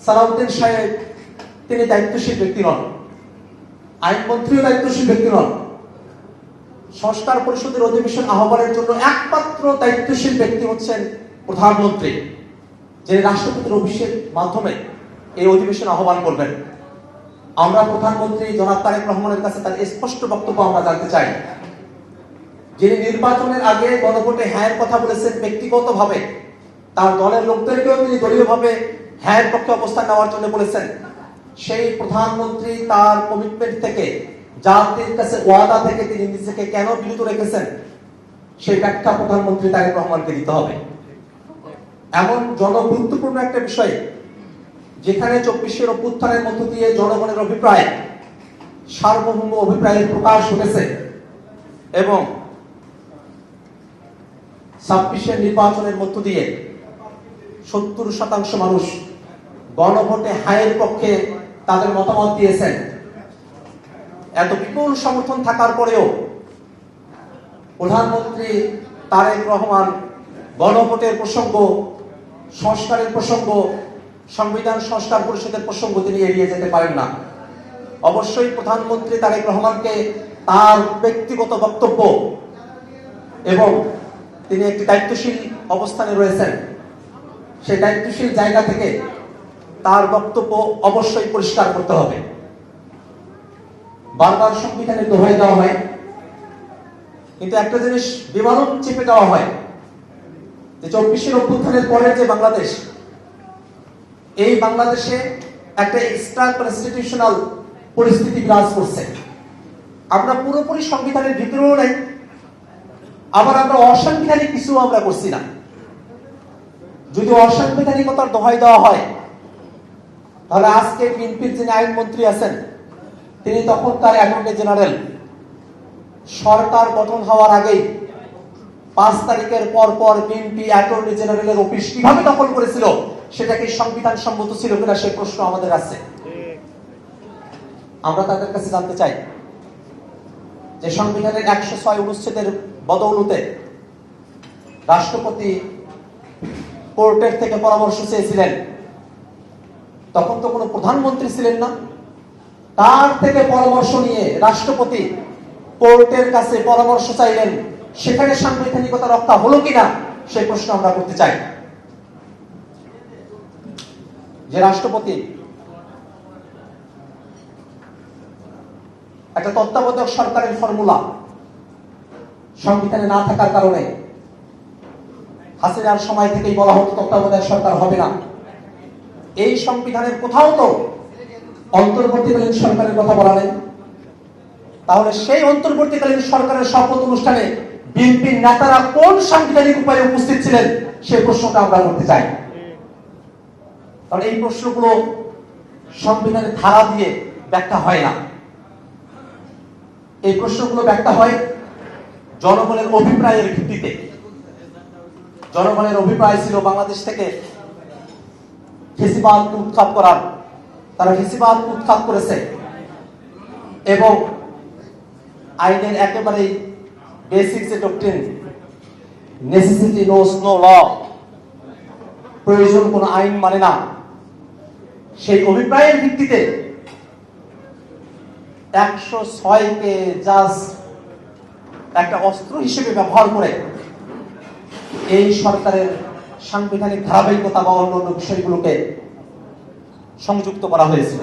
সালাউদ্দিন সাহেব তিনি দায়িত্বশীল ব্যক্তি নন, আইনমন্ত্রীও দায়িত্বশীল ব্যক্তি নন। সংস্কার পরিষদের অধিবেশন আহ্বানের জন্য একমাত্র দায়িত্বশীল ব্যক্তি হচ্ছেন প্রধানমন্ত্রী, যিনি রাষ্ট্রপতির অভিষেকের মাধ্যমে এই অধিবেশন আহ্বান করবেন। আমরা প্রধানমন্ত্রী জনাব তারেক রহমানের কাছে তার স্পষ্ট বক্তব্য আমরা জানতে চাই। যিনি নির্বাচনের আগে গণভোটে হ্যাঁর কথা বলেছেন, ব্যক্তিগতভাবে তার দলের লোকদেরকেও তিনি দলীয়ভাবে হ্যাঁর পক্ষে অবস্থান নেওয়ার জন্য বলেছেন, সেই প্রধানমন্ত্রী তার কমিটমেন্ট থেকে, জাতির কাছে ওয়াদা থেকে তিনি নিজেকে কেন বিরত রেখেছেন, সেই ব্যাখ্যা প্রধানমন্ত্রী তারেক রহমানকে দিতে হবে। এমন জনগুরুত্বপূর্ণ একটা বিষয় যেখানে 24-এর অভ্যুত্থানের মধ্য দিয়ে জনগণের অভিপ্রায়, সার্বভৌম অভিপ্রায়ের প্রকাশ ঘটেছে এবং 26-এর নির্বাচনের মধ্য দিয়ে 70% মানুষ গণভোটে হায়ের পক্ষে তাদের মতামত দিয়েছেন। এত বিপুল সমর্থন থাকার পরেও প্রধানমন্ত্রী তারেক রহমান গণভোটের প্রসঙ্গ, সংস্কারের প্রসঙ্গ, সংবিধান সংস্কার পরিষদের প্রসঙ্গ তিনি এড়িয়ে যেতে পারেন না। অবশ্যই প্রধানমন্ত্রী তারেক রহমানকে তার ব্যক্তিগত বক্তব্য এবং তিনি একটি দায়িত্বশীল অবস্থানে রয়েছেন, সেই দায়িত্বশীল জায়গা থেকে তার বক্তব্য অবশ্যই পরিষ্কার করতে হবে। বারবার সংবিধানে দোহাই দেওয়া হয়, কিন্তু একটা জিনিস বিমানন চেপে দেওয়া হয় যে 24-এর অভ্যুত্থানের পরের যে বাংলাদেশ, এই বাংলাদেশে একটা এক্সট্রা কনস্টিটিউশনাল পরিস্থিতি বিরাজ করছে। আমরা পুরোপুরি সংবিধানের ভিতরেও নাই, আবার আমরা অসাংবিধানিক কিছু আমরা করছি না। যদি অসাংবিধানিকতার দোহাই দেওয়া হয়, তাহলে আজকে বিএনপির যিনি আইনমন্ত্রী আছেন, তিনি তখনকার অ্যাটর্নি জেনারেল, সরকার গঠন হওয়ার আগেই 5 তারিখের পর বিএনপি অ্যাটর্নি জেনারেলের অফিস কিভাবে দখল করেছিল, সেটা কি সংবিধান সম্মত ছিল কিনা, সেই প্রশ্ন আমাদের আছে। আমরা তাদের কাছে জানতে চাই যে সংবিধানের 106 অনুচ্ছেদের বদৌলতে রাষ্ট্রপতি কোর্টের থেকে পরামর্শ চেয়েছিলেন, তখন তো কোনো প্রধানমন্ত্রী ছিলেন না, তার থেকে পরামর্শ নিয়ে রাষ্ট্রপতি কোর্টের কাছে পরামর্শ চাইলেন, সেখানে সাংবিধানিকতা রক্ষা হলো কিনা সেই প্রশ্ন আমরা করতে চাই। যে রাষ্ট্রপতি একটা তত্ত্বাবধায়ক সরকারের ফর্মুলা সংবিধানে না থাকার কারণে হাসিনার সময় থেকেই বলা হতো তত্ত্বাবধায়ক সরকার হবে না, এই সংবিধানের কোথাও তো অন্তর্বর্তীকালীন সরকারের কথা বলা নেই। তাহলে সেই অন্তর্বর্তীকালীন সরকারের শপথ অনুষ্ঠানে বিএনপির নেতারা কোন সাংবিধানিক উপায়ে উপস্থিত ছিলেন, সেই প্রশ্নটা আমরা করতে চাই। কারণ এই প্রশ্নগুলো সংবিধানের ধারা দিয়ে ব্যাখ্যা হয় না, এই প্রশ্নগুলো ব্যাখ্যা হয় জনগণের অভিপ্রায়ের ভিত্তিতে। জনগণের অভিপ্রায় ছিল বাংলাদেশ থেকে ফ্যাসিবাদ উৎখাত করার, তারা ফ্যাসিবাদ উৎখাত করেছে এবং আইনের একেবারে বেসিক যে doctrine, necessity knows no law, প্রয়োজন কোনো আইন মানে না, সেই অভিপ্রায়ের ভিত্তিতে 106-কে জাস্ট একটা অস্ত্র হিসেবে ব্যবহার করে এই সরকারের সাংবিধানিক ধারাবাহিকতা বা অন্যান্য বিষয়গুলোকে সংযুক্ত করা হয়েছিল।